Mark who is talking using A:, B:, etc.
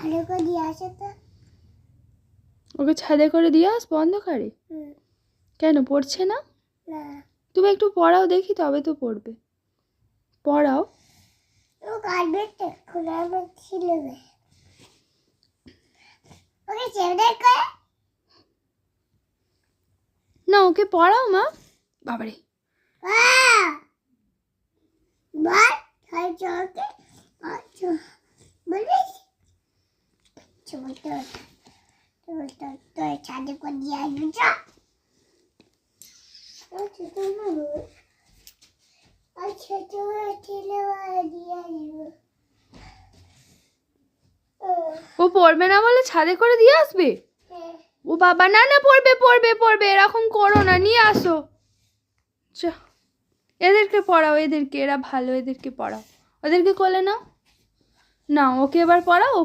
A: ছাদে করে দিয়ে আসে তো।
B: ওকে ছাদে করে দিয়ে আসবো অন্ধকারে? কেন, পড়ছে না?
A: না,
B: তুমি একটু পড়াও দেখি, তবে তো পড়বে। পড়াও।
A: ও কাটবে খোলা ছিল ওকে ছেড়ে করে
B: না, ওকে পড়াও মা। বাবারে,
A: বল খাই চলতে আচ্ছা বলিস চলতে চলতে তো ছাদে করে দিয়ে আসবি চা। আচ্ছা তোমার ছেলে দিয়ে আসবো।
B: ও পড়বে না বলে ছাদে করে দিয়ে আসবে? ও বাবা, না না, পড়বে পড়বে পড়বে, এরকম করো না, নিয়ে আসো। এদেরকে পড়াও, এদেরকে, এরা ভালো, এদেরকে পড়াও। ওদেরকে কোলে নাও। না, ওকে এবার পড়াও, ও